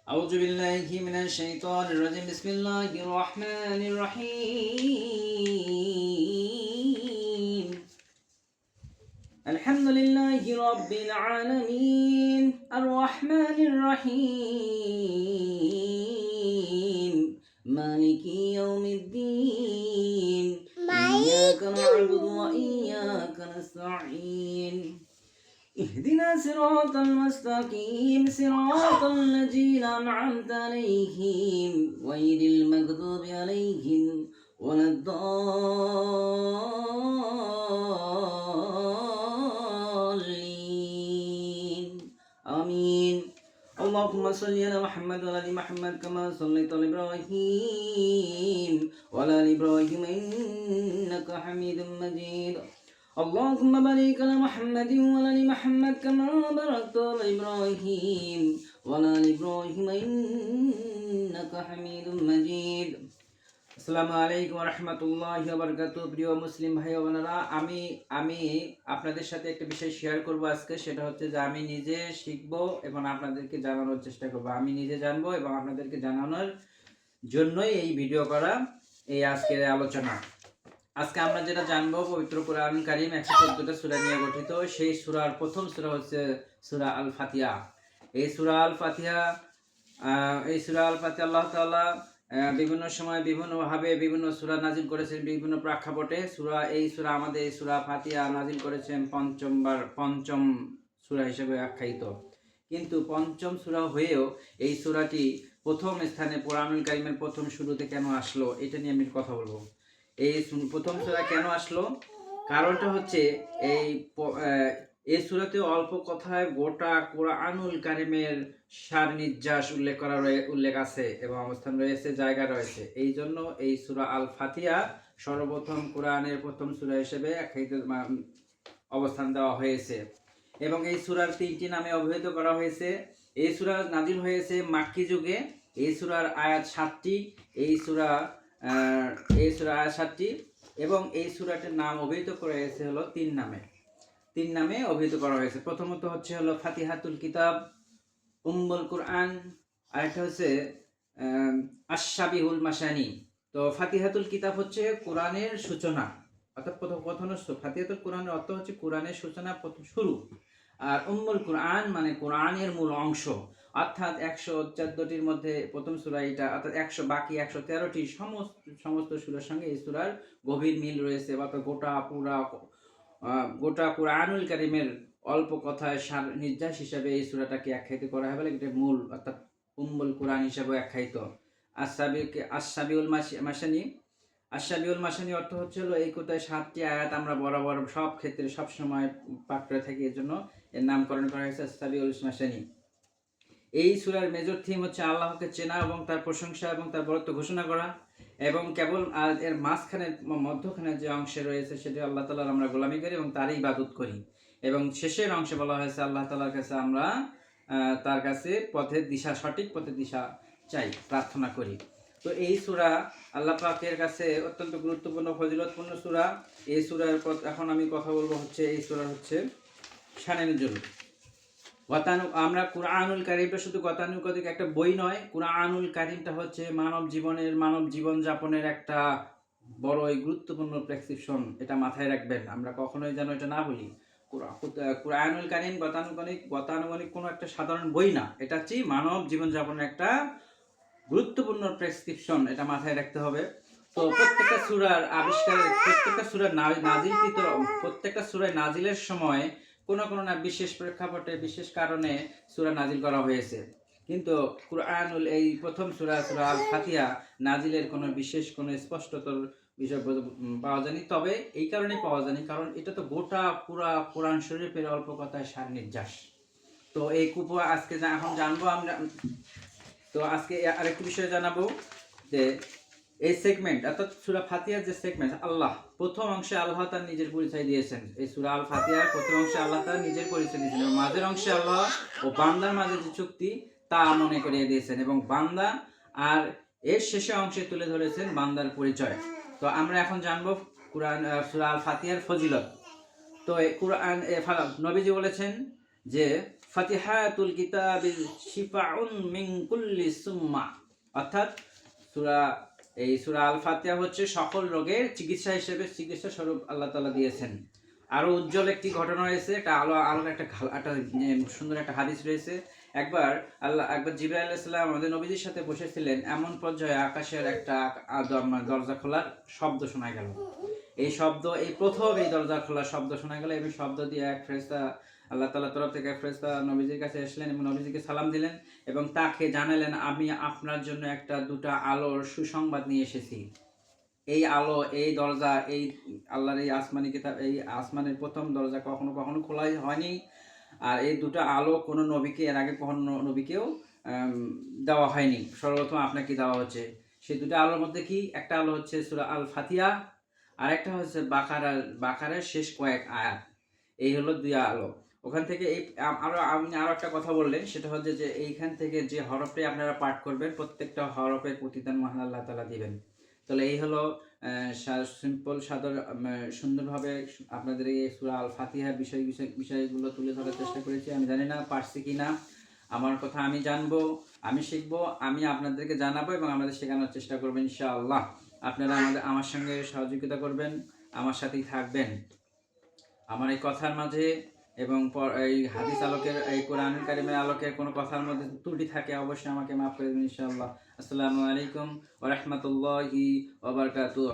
أعوذ بالله من الشيطان الرجيم بسم الله الرحمن الرحيم الحمد لله رب العالمين الرحمن الرحيم مالك يوم الدين إياك نعبد وإياك نستعين اهدنا صراط المستقيم صراط الذين أنعمت عليهم غير المغضوب عليهم ولا الضالين آمين اللهم صل على محمد وعلى ال محمد كما صليت على إبراهيم وعلى ال إبراهيم إنك حميد مجيد اللهم بارك على محمد وعلى ال محمد كما باركت على إبراهيم وعلى ال إبراهيم إنك حميد مجيد আসসালামু আলাইকুম ওয়া রাহমাতুল্লাহি ওয়া বারাকাতুহু। প্রিয় মুসলিম ভাই ও বোনেরা, আমি আপনাদের সাথে একটা বিষয় শেয়ার করব আজকে। সেটা হচ্ছে যে আমি নিজে শিখব এবং আপনাদেরকে জানানোর চেষ্টা করব। আমি নিজে জানবো এবং আপনাদেরকে জানানোর জন্যই এই ভিডিও করা, এই আজকের আলোচনা। আজকে আমরা যেটা জানবো, পবিত্র কোরআন কারীম 114টা সূরা নিয়ে গঠিত। সেই সূরার প্রথম সূরা হচ্ছে সূরা আল ফাতিহা। এই সূরা আল ফাতিহা আল্লাহ তাআলা বিভিন্ন সময় বিভিন্নভাবে বিভিন্ন সূরা নাজিল করেছেন বিভিন্ন প্রেক্ষাপটে। এই সূরা আমাদের এই সূরা ফাতিহা নাজিল করেছেন পঞ্চম সূরা হিসেবে আখ্যায়িত। কিন্তু পঞ্চম সূরা হয়েও এই সূরাটি প্রথম স্থানে কোরআনুল কারীমের প্রথম শুরুতে কেন আসলো, এটা নিয়ে আমি কথা বলবো। এই প্রথম সূরা কেন আসলো, কারণটা হচ্ছে এই সূরাতে অল্প কথায় গোটা কোরআনুল কারীমের সার নির্যাস উল্লেখ আছে এবং অবস্থান রয়েছে, জায়গা রয়েছে। এই জন্য এই সূরা আল ফাতিহা সর্বপ্রথম কোরআনের প্রথম সূরা হিসেবে অবস্থান দেওয়া হয়েছে এবং এই সূরার 3টি নামে অভিহিত করা হয়েছে। এই সূরা নাজিল হয়েছে মাক্কি যুগে। এই সূরার আয়াত 7টি। এই সূরা আয়াত 7টি এবং এই সূরাটির নাম অভিহিত করা হয়েছে হলো 3 নামে অভিহিত করা হয়েছে। প্রথমত হচ্ছে হলো ফাতিহাতুল কিতাব, উম্মুল কুরআন, আরেকটা হচ্ছে আশ-শাবিহুল মাসানি। তো ফাতিহাতুল কিতাব হচ্ছে কোরআনের সূচনা, অর্থাৎ ফাতিহাতুল কোরআনের অর্থ হচ্ছে কোরআনের সূচনা, প্রথম শুরু। আর উম্মুল কুরআন মানে কোরআনের মূল অংশ, অর্থাৎ 114টির মধ্যে প্রথম সূরা এটা, অর্থাৎ বাকি 113টি সমস্ত সূরার সঙ্গে এই সূরার গভীর মিল রয়েছে। অর্থাৎ গোটা কোরআনুল কারীমের অল্প কথায় সার নির্যাস হিসাবে এই সূরাটাকে আখ্যায়িত করা হয় বলে এটা মূল, অর্থাৎ উম্মুল কুরআন হিসাবে আখ্যায়িত। আশ-শাবিউল মাসানি অর্থ হচ্ছে হলো এই কোথায় 7টি আয়াত আমরা বরাবর সব ক্ষেত্রে সব সময় পাঠ করে থাকি, এর জন্য এর নামকরণ করা হয়েছে আশ-শাবিউল মাসানি। এই সূরার মেজর থিম হচ্ছে আল্লাহকে চেনা এবং তার প্রশংসা এবং তার বরত্ব ঘোষণা করা, এবং কেবল এর মধ্যখানে যে অংশে রয়েছে সেটি আল্লাহ তাআলার আমরা গোলামি করি এবং তারই ইবাদত করি। এবং শেষের অংশে বলা হয়েছে আল্লাহ তাআলার কাছে আমরা তার কাছে সঠিক পথের দিশা চাই, প্রার্থনা করি। তো এই সূরা আল্লাহ পাকের কাছে অত্যন্ত গুরুত্বপূর্ণ ফজিলতপূর্ণ সূরা। এই সূরার এখন আমি কথা বলবো হচ্ছে এই সূরা হচ্ছে শানে নুজুল। আমরা কোরআনুল কারীমটা শুধু গতানুগতিক একটা বই নয়, কোরআনুল কারীমটা হচ্ছে মানব জীবন যাপনের একটা বড়ই গুরুত্বপূর্ণ প্রেসক্রিপশন। এটা মাথায় রাখবেন, আমরা কখনোই যেন এটা না বলি। কোরআনুল কারীম গতানুগতিক কোনো একটা সাধারণ বই না, এটা হচ্ছে মানব জীবন যাপনের একটা গুরুত্বপূর্ণ প্রেসক্রিপশন, এটা মাথায় রাখতে হবে। তো প্রত্যেকটা সূরায় নাজিলের সময় কোনো না বিশেষ প্রেক্ষাপটে বিশেষ কারণে সূরা নাজিল করা হয়েছে। কিন্তু কোরআনুল এই প্রথম সূরা আল ফাতিহা নাজিলের কোনো স্পষ্টতর বিষয় পাওয়া যায়নি। তবে এই কারণে পাওয়া যায়নি কারণ এটা তো পুরা কোরআন শরীফের অল্প কথায় সার নির্যাস। তো এই আজকে এখন জানবো আমরা। তো আজকে আরেকটি বিষয় জানাবো যে এই সেগমেন্ট, অর্থাৎ সূরা ফাতিহার যে সেগমেন্ট, প্রথম অংশে আল্লাহ তার নিজের পরিচয় দিয়েছেন। এই সূরা আল ফাতিহার প্রথম অংশে আল্লাহ তার নিজের পরিচয় দিয়েছেন এবং মাঝের অংশে আল্লাহ ও বান্দার মাঝে যে চুক্তি তা মনে করিয়ে দিয়েছেন এবং বান্দা আর এর শেষে অংশে তুলে ধরেছেন বান্দার পরিচয়। তো আমরা এখন জানবো সূরা আল ফাতিহার ফজিলত। তো নবীজি বলেছেন যে ফাতিহাতুল কিতাবি শিফাউন মিন কুল্লি সুম্মা, অর্থাৎ সূরা আল ফাতিহা হচ্ছে সকল রোগের চিকিৎসা হিসেবে, চিকিৎসা স্বরূপ আল্লাহ তাআলা দিয়েছেন। আরো উজ্জ্বল একটি ঘটনা রয়েছে, একটা আলোর একটা সুন্দর একটা হাদিস রয়েছে। একবার জিবরাইল আলাইহিস সালাম আমাদের নবীজির সাথে বসেছিলেন, এমন পর্যায়ে আকাশের একটা দরজা খোলার শব্দ শোনা গেল। এই প্রথম এই দরজা খোলার শব্দ শোনা গেল, এবং শব্দ দিয়ে এক ফেরেশতা, আল্লাহ তাআলার তরফ থেকে এক ফেরেশতা নবীজির কাছে আসলেন এবং নবীজিকে সালাম দিলেন এবং তাকে জানালেন, আমি আপনার জন্য দুটা আলোর সুসংবাদ নিয়ে এসেছি। এই আলো, এই দরজা, এই আল্লাহর এই আসমানি কিতাব, এই আসমানের প্রথম দরজা কখনো কখনো খোলাই হয়নি। আর এই দুটো আলো কোনো নবীকে এর আগে কখনো নবীকেও দেওয়া হয়নি, সর্বপ্রথম আপনাকে দেওয়া হচ্ছে। সেই দুটো আলোর মধ্যে কি, একটা আলো হচ্ছে সূরা আল ফাতিহা, আর একটা হচ্ছে বাকারার শেষ কয়েক আয়াত। এই হলো দুই আলো। ওখান থেকে আপনি আরো একটা কথা বললেন, সেটা হচ্ছে যে এইখান থেকে যে হরফটাই আপনারা পাঠ করবেন, প্রত্যেকটা হরফের প্রতিদান মহান আল্লাহ তাআলা দিবেন। তাহলে এই হলো সিম্পল সুন্দরভাবে আপনাদের এই সূরা আল ফাতিহার বিষয়গুলো তুলে ধরার চেষ্টা করেছি। আমি জানি না পারছি কি না, আমার কথা আমি জানবো, আমি শিখবো, আমি আপনাদেরকে জানাবো এবং আমাদের শেখানোর চেষ্টা করবো ইনশাআল্লাহ। আপনারা আমার সঙ্গে সহযোগিতা করবেন, আমার সাথেই থাকবেন। আমার এই কথার মাঝে এবং এই হাদিস আলোকের, এই কোরআন কারিমের আলোকের কোনো কথার মধ্যে ত্রুটি থাকে অবশ্যই আমাকে মাফ করে দেবেন ইনশাআল্লাহ। আসসালামু আলাইকুম ওয়া রাহমাতুল্লাহি ওয়া বারাকাতুহু।